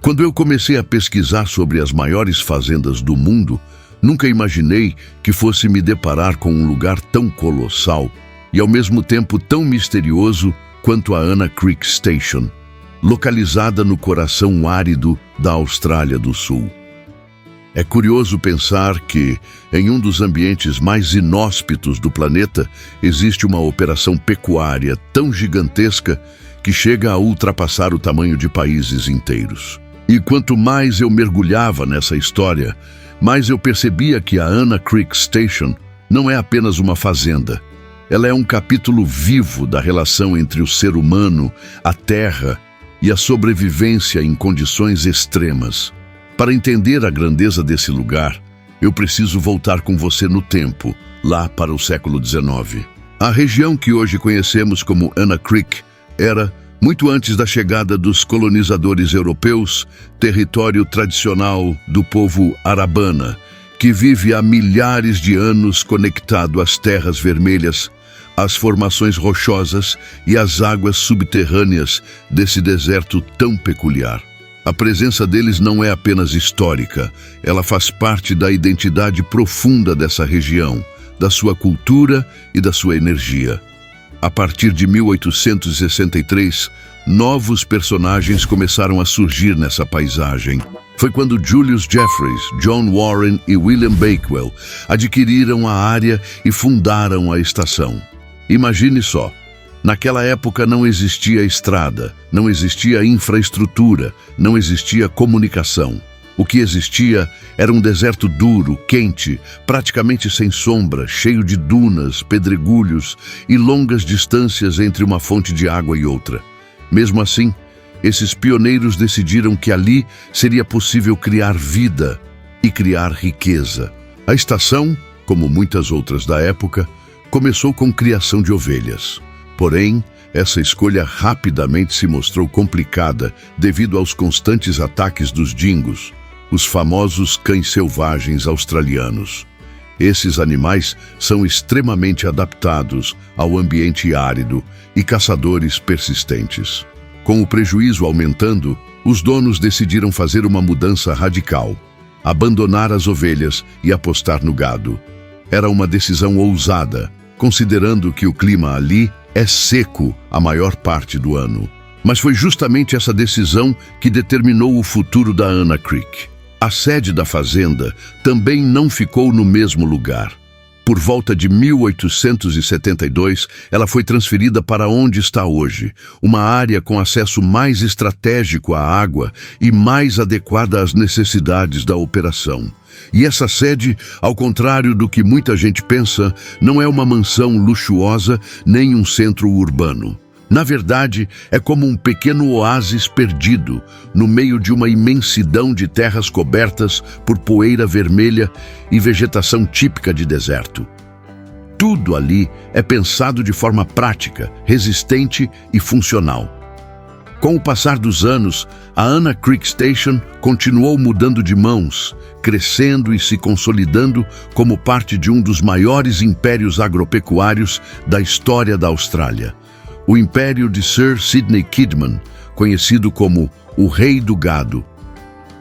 Quando eu comecei a pesquisar sobre as maiores fazendas do mundo, nunca imaginei que fosse me deparar com um lugar tão colossal e ao mesmo tempo tão misterioso quanto a Anna Creek Station, localizada no coração árido da Austrália do Sul. É curioso pensar que, em um dos ambientes mais inóspitos do planeta, existe uma operação pecuária tão gigantesca que chega a ultrapassar o tamanho de países inteiros. E quanto mais eu mergulhava nessa história, mais eu percebia que a Anna Creek Station não é apenas uma fazenda. Ela é um capítulo vivo da relação entre o ser humano, a terra e a sobrevivência em condições extremas. Para entender a grandeza desse lugar, eu preciso voltar com você no tempo, lá para o século XIX. A região que hoje conhecemos como Anna Creek era, muito antes da chegada dos colonizadores europeus, território tradicional do povo Arabana, que vive há milhares de anos conectado às terras vermelhas, às formações rochosas e às águas subterrâneas desse deserto tão peculiar. A presença deles não é apenas histórica, ela faz parte da identidade profunda dessa região, da sua cultura e da sua energia. A partir de 1863, novos personagens começaram a surgir nessa paisagem. Foi quando Julius Jeffreys, John Warren e William Bakewell adquiriram a área e fundaram a estação. Imagine só. Naquela época não existia estrada, não existia infraestrutura, não existia comunicação. O que existia era um deserto duro, quente, praticamente sem sombra, cheio de dunas, pedregulhos e longas distâncias entre uma fonte de água e outra. Mesmo assim, esses pioneiros decidiram que ali seria possível criar vida e criar riqueza. A estação, como muitas outras da época, começou com criação de ovelhas. Porém, essa escolha rapidamente se mostrou complicada devido aos constantes ataques dos dingos, os famosos cães selvagens australianos. Esses animais são extremamente adaptados ao ambiente árido e caçadores persistentes. Com o prejuízo aumentando, os donos decidiram fazer uma mudança radical, abandonar as ovelhas e apostar no gado. Era uma decisão ousada, considerando que o clima ali é seco a maior parte do ano. Mas foi justamente essa decisão que determinou o futuro da Anna Creek. A sede da fazenda também não ficou no mesmo lugar. Por volta de 1872, ela foi transferida para onde está hoje, uma área com acesso mais estratégico à água e mais adequada às necessidades da operação. E essa sede, ao contrário do que muita gente pensa, não é uma mansão luxuosa nem um centro urbano. Na verdade, é como um pequeno oásis perdido, no meio de uma imensidão de terras cobertas por poeira vermelha e vegetação típica de deserto. Tudo ali é pensado de forma prática, resistente e funcional. Com o passar dos anos, a Anna Creek Station continuou mudando de mãos, crescendo e se consolidando como parte de um dos maiores impérios agropecuários da história da Austrália. O império de Sir Sidney Kidman, conhecido como o Rei do Gado.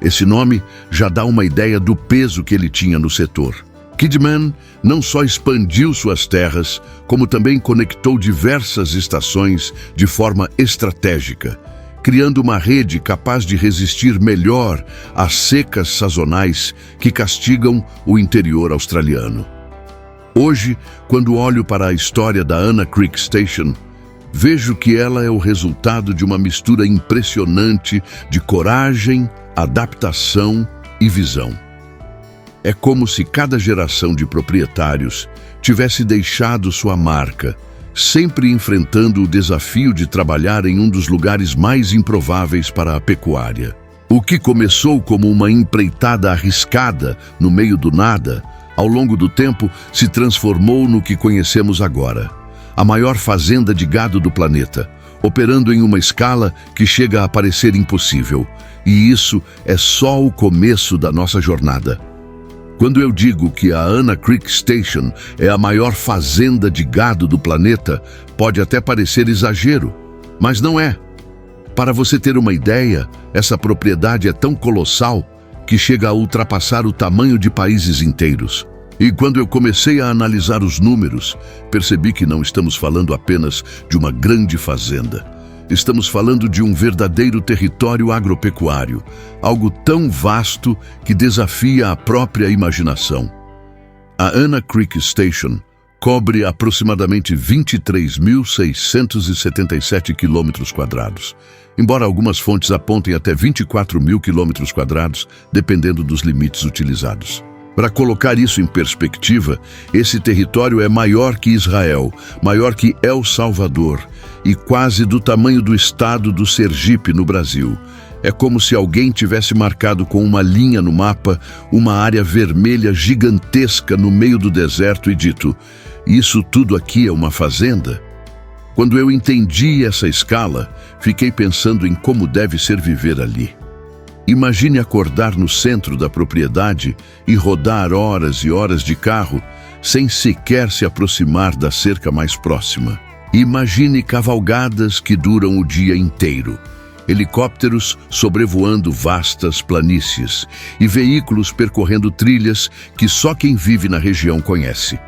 Esse nome já dá uma ideia do peso que ele tinha no setor. Kidman não só expandiu suas terras, como também conectou diversas estações de forma estratégica, criando uma rede capaz de resistir melhor às secas sazonais que castigam o interior australiano. Hoje, quando olho para a história da Anna Creek Station, vejo que ela é o resultado de uma mistura impressionante de coragem, adaptação e visão. É como se cada geração de proprietários tivesse deixado sua marca, sempre enfrentando o desafio de trabalhar em um dos lugares mais improváveis para a pecuária. O que começou como uma empreitada arriscada no meio do nada, ao longo do tempo se transformou no que conhecemos agora. A maior fazenda de gado do planeta, operando em uma escala que chega a parecer impossível. E isso é só o começo da nossa jornada. Quando eu digo que a Anna Creek Station é a maior fazenda de gado do planeta, pode até parecer exagero, mas não é. Para você ter uma ideia, essa propriedade é tão colossal que chega a ultrapassar o tamanho de países inteiros. E quando eu comecei a analisar os números, percebi que não estamos falando apenas de uma grande fazenda. Estamos falando de um verdadeiro território agropecuário, algo tão vasto que desafia a própria imaginação. A Anna Creek Station cobre aproximadamente 23.677 km², embora algumas fontes apontem até 24.000 km², dependendo dos limites utilizados. Para colocar isso em perspectiva, esse território é maior que Israel, maior que El Salvador e quase do tamanho do estado do Sergipe, no Brasil. É como se alguém tivesse marcado com uma linha no mapa uma área vermelha gigantesca no meio do deserto e dito: isso tudo aqui é uma fazenda? Quando eu entendi essa escala, fiquei pensando em como deve ser viver ali. Imagine acordar no centro da propriedade e rodar horas e horas de carro sem sequer se aproximar da cerca mais próxima. Imagine cavalgadas que duram o dia inteiro, helicópteros sobrevoando vastas planícies e veículos percorrendo trilhas que só quem vive na região conhece.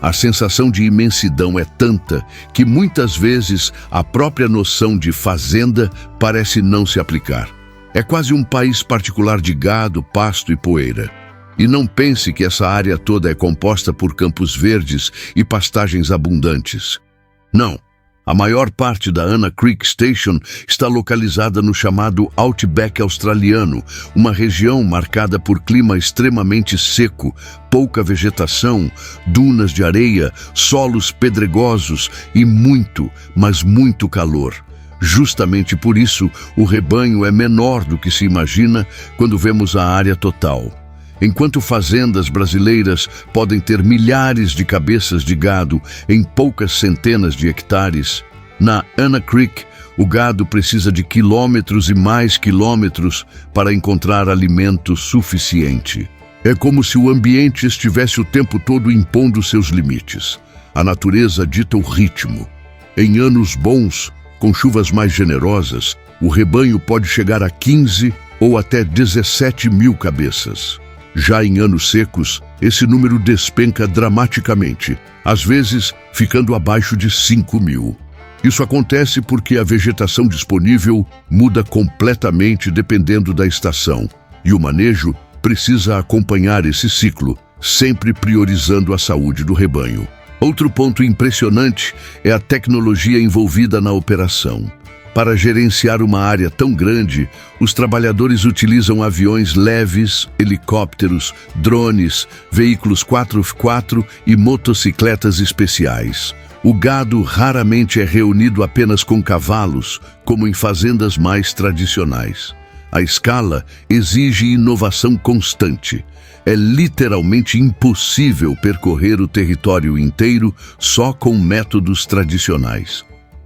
A sensação de imensidão é tanta que muitas vezes a própria noção de fazenda parece não se aplicar. É quase um país particular de gado, pasto e poeira. E não pense que essa área toda é composta por campos verdes e pastagens abundantes. Não. A maior parte da Anna Creek Station está localizada no chamado Outback australiano, uma região marcada por clima extremamente seco, pouca vegetação, dunas de areia, solos pedregosos e muito, mas muito calor. Justamente por isso, o rebanho é menor do que se imagina quando vemos a área total. Enquanto fazendas brasileiras podem ter milhares de cabeças de gado em poucas centenas de hectares, na Anna Creek, o gado precisa de quilômetros e mais quilômetros para encontrar alimento suficiente. É como se o ambiente estivesse o tempo todo impondo seus limites. A natureza dita o ritmo. Em anos bons, com chuvas mais generosas, o rebanho pode chegar a 15 ou até 17 mil cabeças. Já em anos secos, esse número despenca dramaticamente, às vezes ficando abaixo de 5 mil. Isso acontece porque a vegetação disponível muda completamente dependendo da estação, e o manejo precisa acompanhar esse ciclo, sempre priorizando a saúde do rebanho. Outro ponto impressionante é a tecnologia envolvida na operação. Para gerenciar uma área tão grande, os trabalhadores utilizam aviões leves, helicópteros, drones, veículos 4x4 e motocicletas especiais. O gado raramente é reunido apenas com cavalos, como em fazendas mais tradicionais. A escala exige inovação constante. É literalmente impossível percorrer o território inteiro só com métodos tradicionais.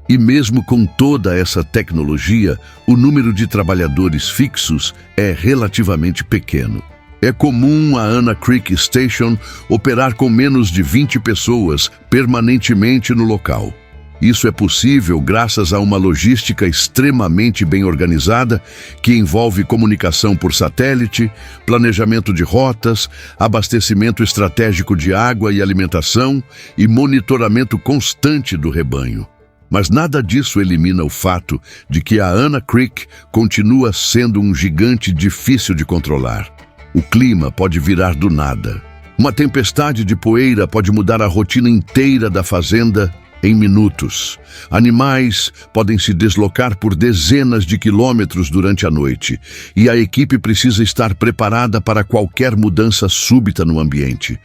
E mesmo com toda essa tecnologia, o número de trabalhadores fixos é relativamente pequeno. É comum a Anna Creek Station operar com menos de 20 pessoas permanentemente no local. Isso é possível graças a uma logística extremamente bem organizada que envolve comunicação por satélite, planejamento de rotas, abastecimento estratégico de água e alimentação e monitoramento constante do rebanho. Mas nada disso elimina o fato de que a Anna Creek continua sendo um gigante difícil de controlar. O clima pode virar do nada. Uma tempestade de poeira pode mudar a rotina inteira da fazenda em minutos. Animais podem se deslocar por dezenas de quilômetros durante a noite, e a equipe precisa estar preparada para qualquer mudança súbita no ambiente.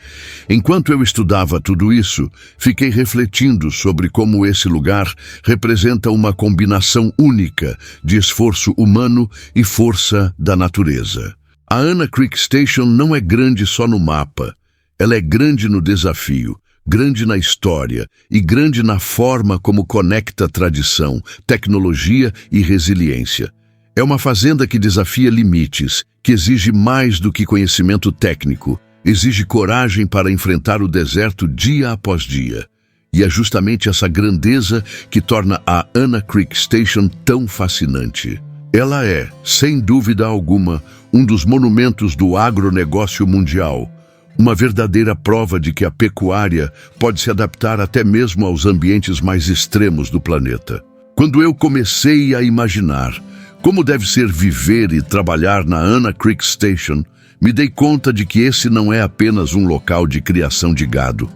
Enquanto eu estudava tudo isso, fiquei refletindo sobre como esse lugar representa uma combinação única de esforço humano e força da natureza. A Anna Creek Station não é grande só no mapa. Ela é grande no desafio, grande na história e grande na forma como conecta tradição, tecnologia e resiliência. É uma fazenda que desafia limites, que exige mais do que conhecimento técnico, exige coragem para enfrentar o deserto dia após dia. E é justamente essa grandeza que torna a Anna Creek Station tão fascinante. Ela é, sem dúvida alguma, um dos monumentos do agronegócio mundial, uma verdadeira prova de que a pecuária pode se adaptar até mesmo aos ambientes mais extremos do planeta. Quando eu comecei a imaginar como deve ser viver e trabalhar na Anna Creek Station, me dei conta de que esse não é apenas um local de criação de gado.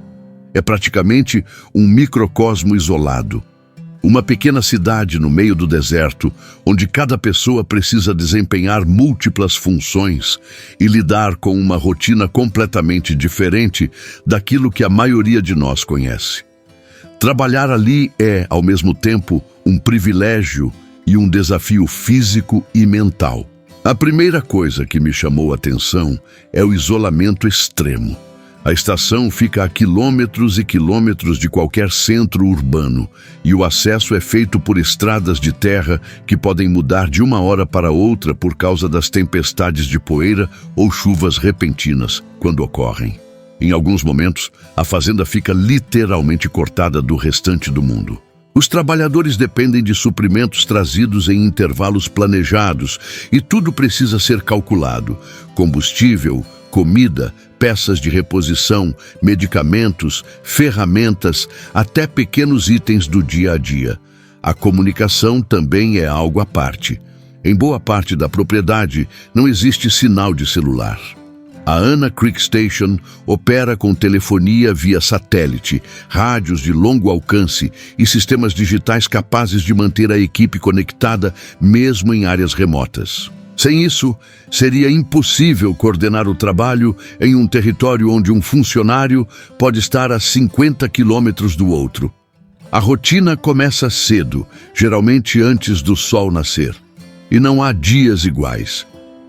É praticamente um microcosmo isolado. Uma pequena cidade no meio do deserto, onde cada pessoa precisa desempenhar múltiplas funções e lidar com uma rotina completamente diferente daquilo que a maioria de nós conhece. Trabalhar ali é, ao mesmo tempo, um privilégio e um desafio físico e mental. A primeira coisa que me chamou a atenção é o isolamento extremo. A estação fica a quilômetros e quilômetros de qualquer centro urbano e o acesso é feito por estradas de terra que podem mudar de uma hora para outra por causa das tempestades de poeira ou chuvas repentinas, quando ocorrem. Em alguns momentos, a fazenda fica literalmente cortada do restante do mundo. Os trabalhadores dependem de suprimentos trazidos em intervalos planejados e tudo precisa ser calculado: combustível, comida, peças de reposição, medicamentos, ferramentas, até pequenos itens do dia a dia. A comunicação também é algo à parte. Em boa parte da propriedade, não existe sinal de celular. A Anna Creek Station opera com telefonia via satélite, rádios de longo alcance e sistemas digitais capazes de manter a equipe conectada mesmo em áreas remotas. Sem isso, seria impossível coordenar o trabalho em um território onde um funcionário pode estar a 50 quilômetros do outro. A rotina começa cedo, geralmente antes do sol nascer, e não há dias iguais.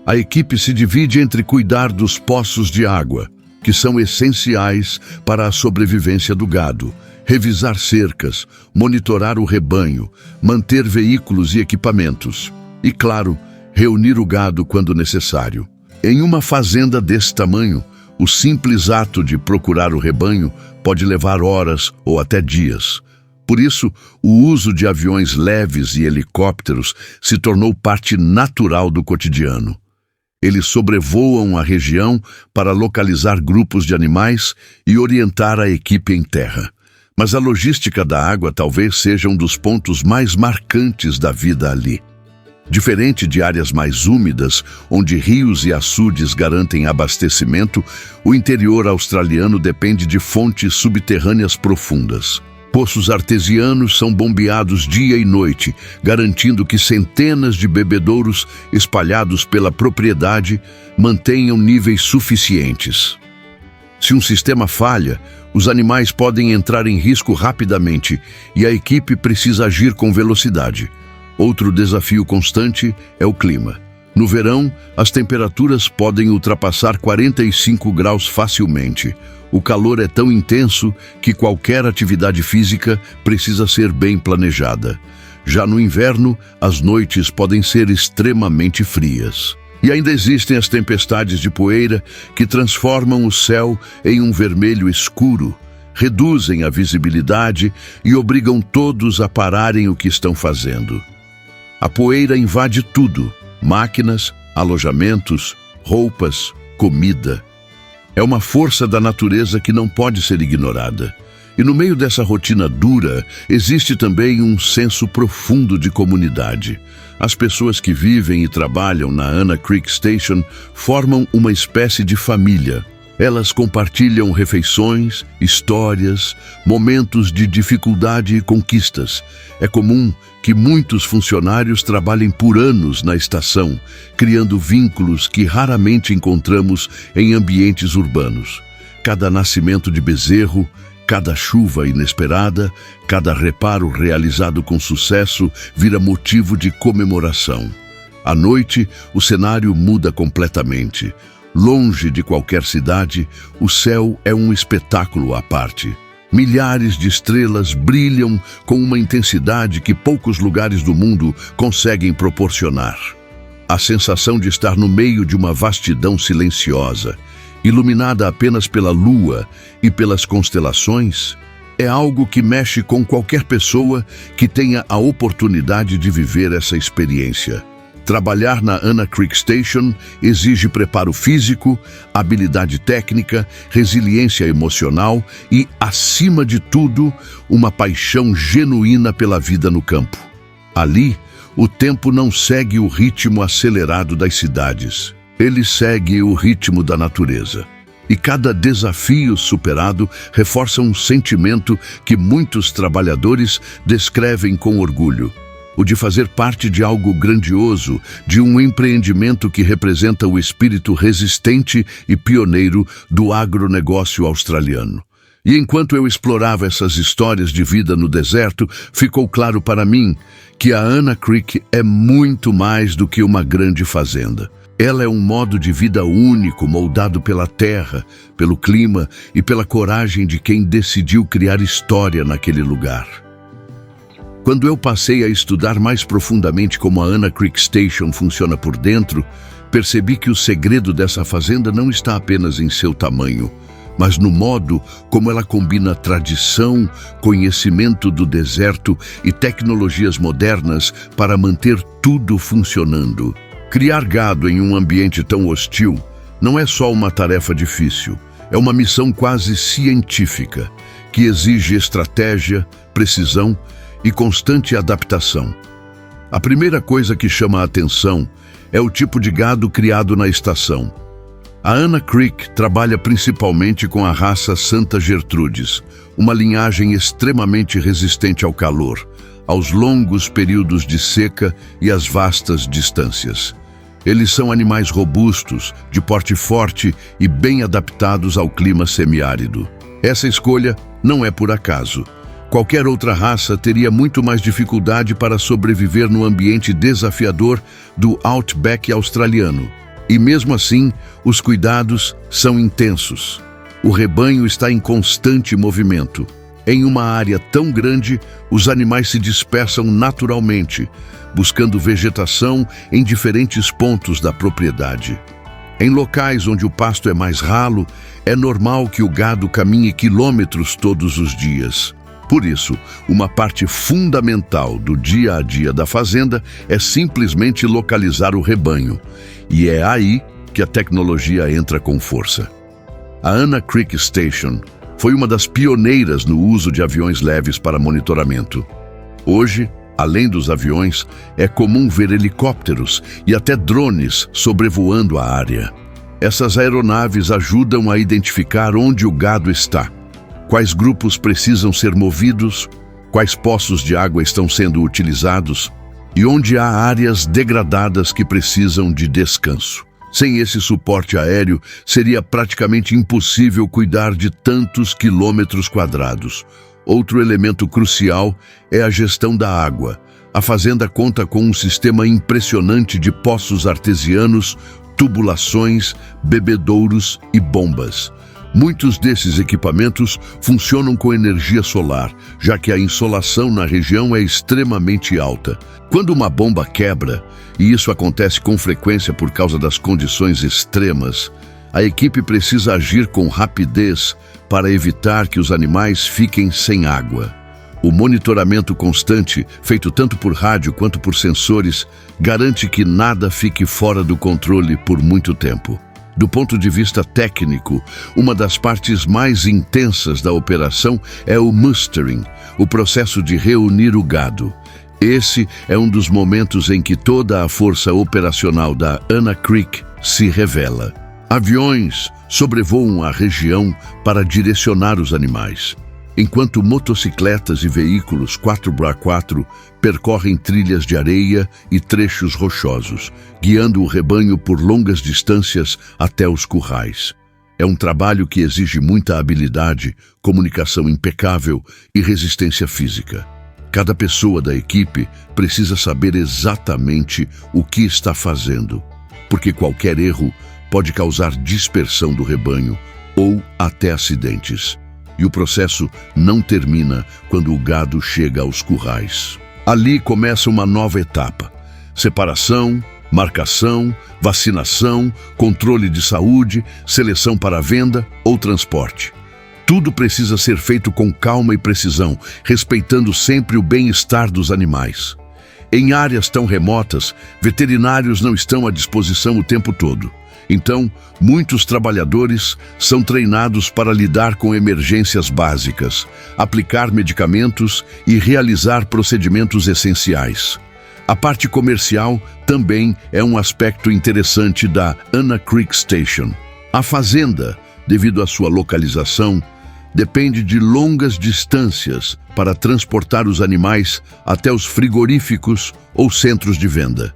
A equipe se divide entre cuidar dos poços de água, que são essenciais para a sobrevivência do gado, revisar cercas, monitorar o rebanho, manter veículos e equipamentos, e, claro, reunir o gado quando necessário. Em uma fazenda desse tamanho, o simples ato de procurar o rebanho pode levar horas ou até dias. Por isso, o uso de aviões leves e helicópteros se tornou parte natural do cotidiano. Eles sobrevoam a região para localizar grupos de animais e orientar a equipe em terra. Mas a logística da água talvez seja um dos pontos mais marcantes da vida ali. Diferente de áreas mais úmidas, onde rios e açudes garantem abastecimento, o interior australiano depende de fontes subterrâneas profundas. Poços artesianos são bombeados dia e noite, garantindo que centenas de bebedouros espalhados pela propriedade mantenham níveis suficientes. Se um sistema falha, os animais podem entrar em risco rapidamente e a equipe precisa agir com velocidade. Outro desafio constante é o clima. No verão, as temperaturas podem ultrapassar 45 graus facilmente. O calor é tão intenso que qualquer atividade física precisa ser bem planejada. Já no inverno, as noites podem ser extremamente frias. E ainda existem as tempestades de poeira que transformam o céu em um vermelho escuro, reduzem a visibilidade e obrigam todos a pararem o que estão fazendo. A poeira invade tudo: máquinas, alojamentos, roupas, comida. É uma força da natureza que não pode ser ignorada. E no meio dessa rotina dura, existe também um senso profundo de comunidade. As pessoas que vivem e trabalham na Anna Creek Station formam uma espécie de família. Elas compartilham refeições, histórias, momentos de dificuldade e conquistas. É comum que muitos funcionários trabalhem por anos na estação, criando vínculos que raramente encontramos em ambientes urbanos. Cada nascimento de bezerro, cada chuva inesperada, cada reparo realizado com sucesso vira motivo de comemoração. À noite, o cenário muda completamente. Longe de qualquer cidade, o céu é um espetáculo à parte. Milhares de estrelas brilham com uma intensidade que poucos lugares do mundo conseguem proporcionar. A sensação de estar no meio de uma vastidão silenciosa, iluminada apenas pela lua e pelas constelações, é algo que mexe com qualquer pessoa que tenha a oportunidade de viver essa experiência. Trabalhar na Anna Creek Station exige preparo físico, habilidade técnica, resiliência emocional e, acima de tudo, uma paixão genuína pela vida no campo. Ali, o tempo não segue o ritmo acelerado das cidades. Ele segue o ritmo da natureza. E cada desafio superado reforça um sentimento que muitos trabalhadores descrevem com orgulho: o de fazer parte de algo grandioso, de um empreendimento que representa o espírito resistente e pioneiro do agronegócio australiano. E enquanto eu explorava essas histórias de vida no deserto, ficou claro para mim que a Anna Creek é muito mais do que uma grande fazenda. Ela é um modo de vida único, moldado pela terra, pelo clima e pela coragem de quem decidiu criar história naquele lugar. Quando eu passei a estudar mais profundamente como a Anna Creek Station funciona por dentro, percebi que o segredo dessa fazenda não está apenas em seu tamanho, mas no modo como ela combina tradição, conhecimento do deserto e tecnologias modernas para manter tudo funcionando. Criar gado em um ambiente tão hostil não é só uma tarefa difícil, é uma missão quase científica, que exige estratégia, precisão e constante adaptação. A primeira coisa que chama a atenção é o tipo de gado criado na estação. A Anna Creek trabalha principalmente com a raça Santa Gertrudes, uma linhagem extremamente resistente ao calor, aos longos períodos de seca e às vastas distâncias. Eles são animais robustos, de porte forte e bem adaptados ao clima semiárido. Essa escolha não é por acaso. Qualquer outra raça teria muito mais dificuldade para sobreviver no ambiente desafiador do Outback australiano. E mesmo assim, os cuidados são intensos. O rebanho está em constante movimento. Em uma área tão grande, os animais se dispersam naturalmente, buscando vegetação em diferentes pontos da propriedade. Em locais onde o pasto é mais ralo, é normal que o gado caminhe quilômetros todos os dias. Por isso, uma parte fundamental do dia a dia da fazenda é simplesmente localizar o rebanho. E é aí que a tecnologia entra com força. A Anna Creek Station foi uma das pioneiras no uso de aviões leves para monitoramento. Hoje, além dos aviões, é comum ver helicópteros e até drones sobrevoando a área. Essas aeronaves ajudam a identificar onde o gado está, quais grupos precisam ser movidos, quais poços de água estão sendo utilizados e onde há áreas degradadas que precisam de descanso. Sem esse suporte aéreo, seria praticamente impossível cuidar de tantos quilômetros quadrados. Outro elemento crucial é a gestão da água. A fazenda conta com um sistema impressionante de poços artesianos, tubulações, bebedouros e bombas. Muitos desses equipamentos funcionam com energia solar, já que a insolação na região é extremamente alta. Quando uma bomba quebra, e isso acontece com frequência por causa das condições extremas, a equipe precisa agir com rapidez para evitar que os animais fiquem sem água. O monitoramento constante, feito tanto por rádio quanto por sensores, garante que nada fique fora do controle por muito tempo. Do ponto de vista técnico, uma das partes mais intensas da operação é o mustering, o processo de reunir o gado. Esse é um dos momentos em que toda a força operacional da Anna Creek se revela. Aviões sobrevoam a região para direcionar os animais, enquanto motocicletas e veículos 4x4 percorrem trilhas de areia e trechos rochosos, guiando o rebanho por longas distâncias até os currais. É um trabalho que exige muita habilidade, comunicação impecável e resistência física. Cada pessoa da equipe precisa saber exatamente o que está fazendo, porque qualquer erro pode causar dispersão do rebanho ou até acidentes. E o processo não termina quando o gado chega aos currais. Ali começa uma nova etapa: separação, marcação, vacinação, controle de saúde, seleção para venda ou transporte. Tudo precisa ser feito com calma e precisão, respeitando sempre o bem-estar dos animais. Em áreas tão remotas, veterinários não estão à disposição o tempo todo. Então, muitos trabalhadores são treinados para lidar com emergências básicas, aplicar medicamentos e realizar procedimentos essenciais. A parte comercial também é um aspecto interessante da Anna Creek Station. A fazenda, devido à sua localização, depende de longas distâncias para transportar os animais até os frigoríficos ou centros de venda.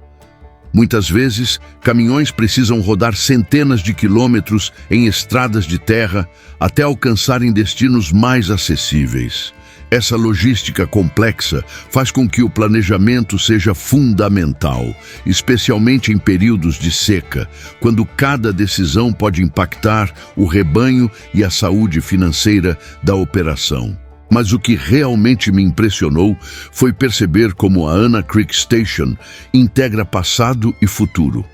Muitas vezes, caminhões precisam rodar centenas de quilômetros em estradas de terra até alcançarem destinos mais acessíveis. Essa logística complexa faz com que o planejamento seja fundamental, especialmente em períodos de seca, quando cada decisão pode impactar o rebanho e a saúde financeira da operação. Mas o que realmente me impressionou foi perceber como a Anna Creek Station integra passado e futuro.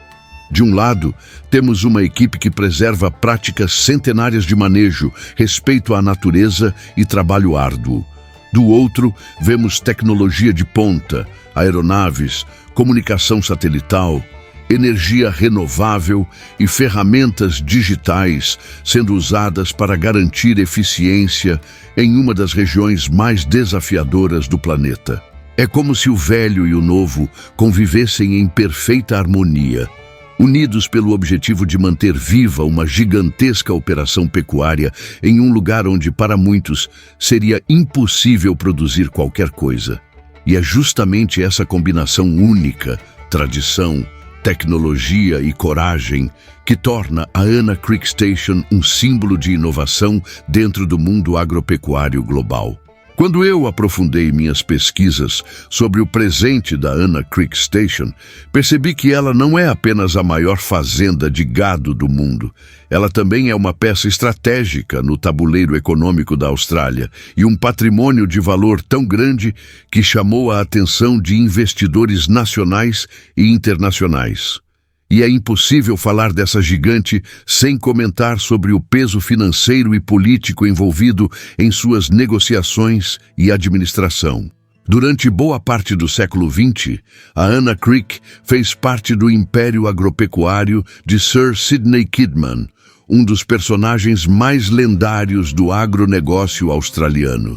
De um lado, temos uma equipe que preserva práticas centenárias de manejo, respeito à natureza e trabalho árduo. Do outro, vemos tecnologia de ponta, aeronaves, comunicação satelital, energia renovável e ferramentas digitais sendo usadas para garantir eficiência em uma das regiões mais desafiadoras do planeta. É como se o velho e o novo convivessem em perfeita harmonia, unidos pelo objetivo de manter viva uma gigantesca operação pecuária em um lugar onde, para muitos, seria impossível produzir qualquer coisa. E é justamente essa combinação única, tradição, tecnologia e coragem, que torna a Anna Creek Station um símbolo de inovação dentro do mundo agropecuário global. Quando eu aprofundei minhas pesquisas sobre o presente da Anna Creek Station, percebi que ela não é apenas a maior fazenda de gado do mundo. Ela também é uma peça estratégica no tabuleiro econômico da Austrália e um patrimônio de valor tão grande que chamou a atenção de investidores nacionais e internacionais. E é impossível falar dessa gigante sem comentar sobre o peso financeiro e político envolvido em suas negociações e administração. Durante boa parte do século XX, a Anna Creek fez parte do império agropecuário de Sir Sidney Kidman, um dos personagens mais lendários do agronegócio australiano.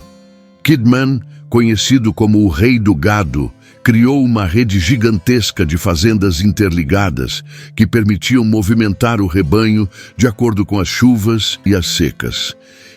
Kidman, conhecido como o Rei do Gado, criou uma rede gigantesca de fazendas interligadas que permitiam movimentar o rebanho de acordo com as chuvas e as secas.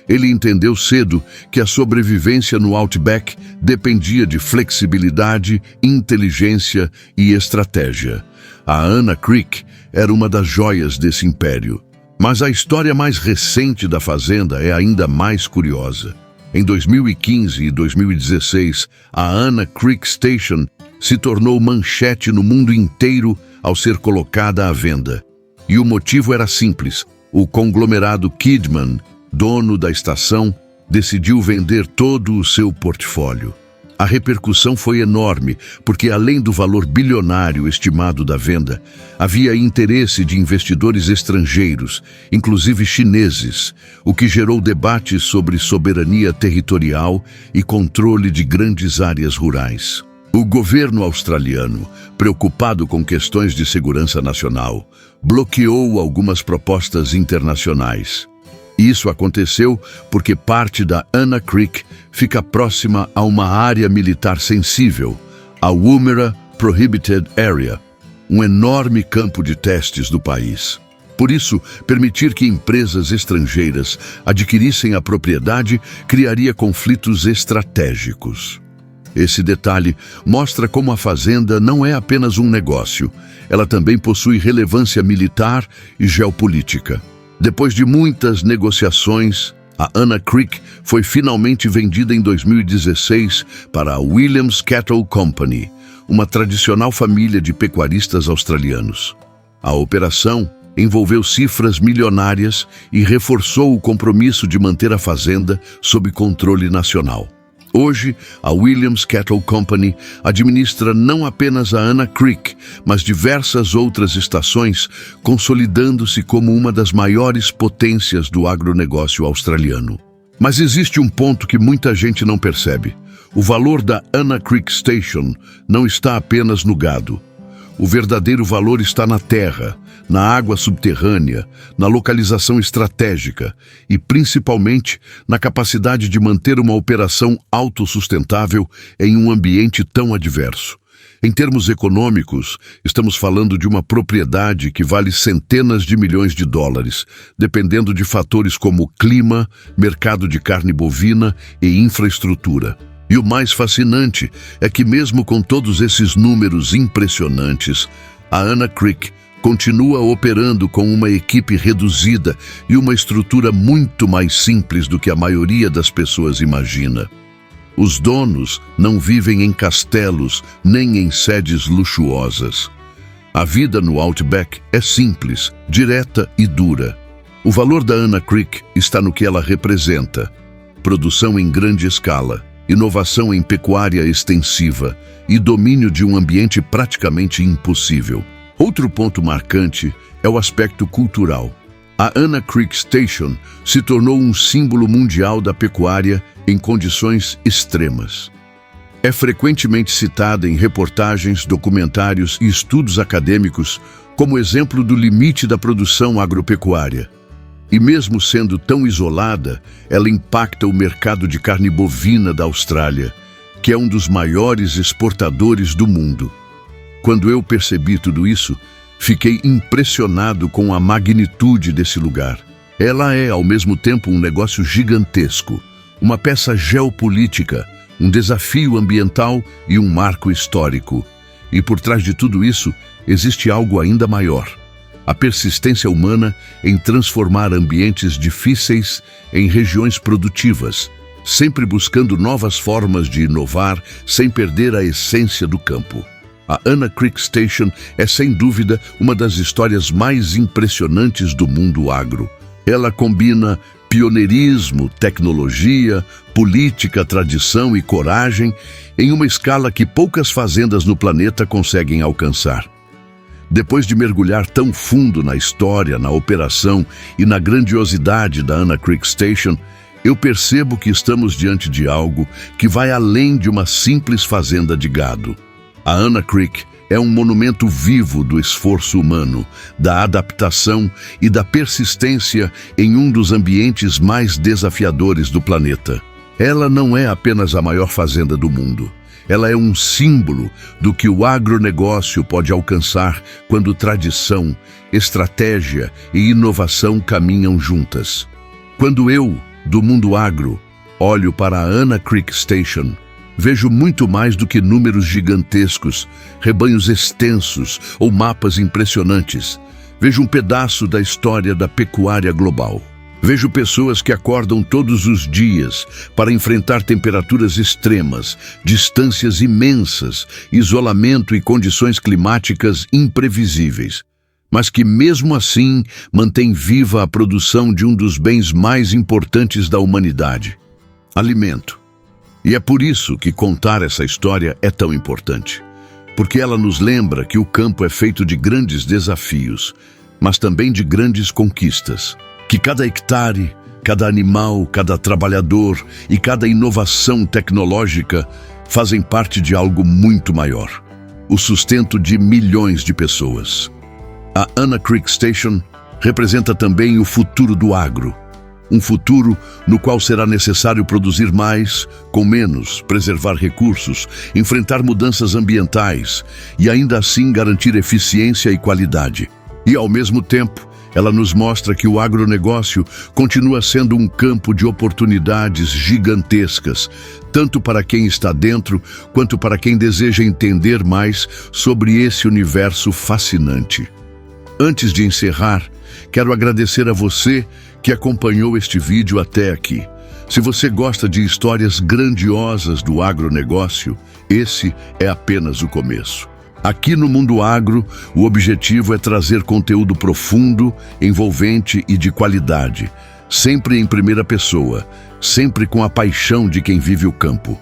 Ele entendeu cedo que a sobrevivência no Outback dependia de flexibilidade, inteligência e estratégia. A Anna Creek era uma das joias desse império. Mas a história mais recente da fazenda é ainda mais curiosa. Em 2015 e 2016, a Anna Creek Station se tornou manchete no mundo inteiro ao ser colocada à venda. E o motivo era simples: o conglomerado Kidman, dono da estação, decidiu vender todo o seu portfólio. A repercussão foi enorme, porque além do valor bilionário estimado da venda, havia interesse de investidores estrangeiros, inclusive chineses, o que gerou debates sobre soberania territorial e controle de grandes áreas rurais. O governo australiano, preocupado com questões de segurança nacional, bloqueou algumas propostas internacionais. Isso aconteceu porque parte da Anna Creek fica próxima a uma área militar sensível, a Woomera Prohibited Area, um enorme campo de testes do país. Por isso, permitir que empresas estrangeiras adquirissem a propriedade criaria conflitos estratégicos. Esse detalhe mostra como a fazenda não é apenas um negócio, ela também possui relevância militar e geopolítica. Depois de muitas negociações, a Anna Creek foi finalmente vendida em 2016 para a Williams Cattle Company, uma tradicional família de pecuaristas australianos. A operação envolveu cifras milionárias e reforçou o compromisso de manter a fazenda sob controle nacional. Hoje, a Williams Cattle Company administra não apenas a Anna Creek, mas diversas outras estações, consolidando-se como uma das maiores potências do agronegócio australiano. Mas existe um ponto que muita gente não percebe. O valor da Anna Creek Station não está apenas no gado. O verdadeiro valor está na terra, na água subterrânea, na localização estratégica e, principalmente, na capacidade de manter uma operação autossustentável em um ambiente tão adverso. Em termos econômicos, estamos falando de uma propriedade que vale centenas de milhões de dólares, dependendo de fatores como clima, mercado de carne bovina e infraestrutura. E o mais fascinante é que, mesmo com todos esses números impressionantes, a Anna Creek continua operando com uma equipe reduzida e uma estrutura muito mais simples do que a maioria das pessoas imagina. Os donos não vivem em castelos nem em sedes luxuosas. A vida no Outback é simples, direta e dura. O valor da Anna Creek está no que ela representa: produção em grande escala, inovação em pecuária extensiva e domínio de um ambiente praticamente impossível. Outro ponto marcante é o aspecto cultural. A Anna Creek Station se tornou um símbolo mundial da pecuária em condições extremas. É frequentemente citada em reportagens, documentários e estudos acadêmicos como exemplo do limite da produção agropecuária. E mesmo sendo tão isolada, ela impacta o mercado de carne bovina da Austrália, que é um dos maiores exportadores do mundo. Quando eu percebi tudo isso, fiquei impressionado com a magnitude desse lugar. Ela é, ao mesmo tempo, um negócio gigantesco, uma peça geopolítica, um desafio ambiental e um marco histórico. E por trás de tudo isso, existe algo ainda maior: a persistência humana em transformar ambientes difíceis em regiões produtivas, sempre buscando novas formas de inovar sem perder a essência do campo. A Anna Creek Station é, sem dúvida, uma das histórias mais impressionantes do mundo agro. Ela combina pioneirismo, tecnologia, política, tradição e coragem em uma escala que poucas fazendas no planeta conseguem alcançar. Depois de mergulhar tão fundo na história, na operação e na grandiosidade da Anna Creek Station, eu percebo que estamos diante de algo que vai além de uma simples fazenda de gado. A Anna Creek é um monumento vivo do esforço humano, da adaptação e da persistência em um dos ambientes mais desafiadores do planeta. Ela não é apenas a maior fazenda do mundo. Ela é um símbolo do que o agronegócio pode alcançar quando tradição, estratégia e inovação caminham juntas. Quando eu, do mundo agro, olho para a Anna Creek Station, vejo muito mais do que números gigantescos, rebanhos extensos ou mapas impressionantes. Vejo um pedaço da história da pecuária global. Vejo pessoas que acordam todos os dias para enfrentar temperaturas extremas, distâncias imensas, isolamento e condições climáticas imprevisíveis, mas que mesmo assim mantém viva a produção de um dos bens mais importantes da humanidade: alimento. E é por isso que contar essa história é tão importante, porque ela nos lembra que o campo é feito de grandes desafios, mas também de grandes conquistas, que cada hectare, cada animal, cada trabalhador e cada inovação tecnológica fazem parte de algo muito maior: o sustento de milhões de pessoas. A Anna Creek Station representa também o futuro do agro. Um futuro no qual será necessário produzir mais, com menos, preservar recursos, enfrentar mudanças ambientais e ainda assim garantir eficiência e qualidade. E, ao mesmo tempo, ela nos mostra que o agronegócio continua sendo um campo de oportunidades gigantescas, tanto para quem está dentro quanto para quem deseja entender mais sobre esse universo fascinante. Antes de encerrar, quero agradecer a você que acompanhou este vídeo até aqui. Se você gosta de histórias grandiosas do agronegócio, esse é apenas o começo. Aqui no Mundo Agro, o objetivo é trazer conteúdo profundo, envolvente e de qualidade, sempre em primeira pessoa, sempre com a paixão de quem vive o campo.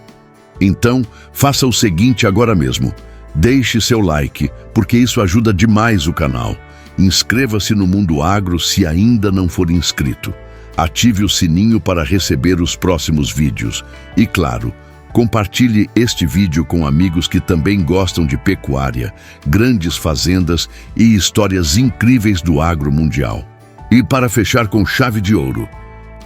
Então, faça o seguinte agora mesmo: deixe seu like, porque isso ajuda demais o canal. Inscreva-se no Mundo Agro se ainda não for inscrito. Ative o sininho para receber os próximos vídeos. E claro, compartilhe este vídeo com amigos que também gostam de pecuária, grandes fazendas e histórias incríveis do agro mundial. E para fechar com chave de ouro,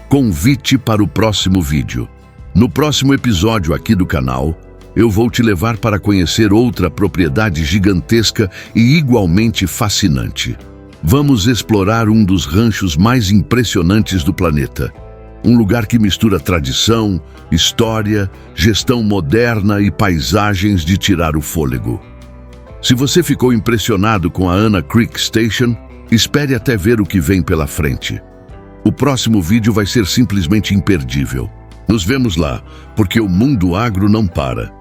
convite para o próximo vídeo. No próximo episódio aqui do canal, eu vou te levar para conhecer outra propriedade gigantesca e igualmente fascinante. Vamos explorar um dos ranchos mais impressionantes do planeta. Um lugar que mistura tradição, história, gestão moderna e paisagens de tirar o fôlego. Se você ficou impressionado com a Anna Creek Station, espere até ver o que vem pela frente. O próximo vídeo vai ser simplesmente imperdível. Nos vemos lá, porque o mundo agro não para.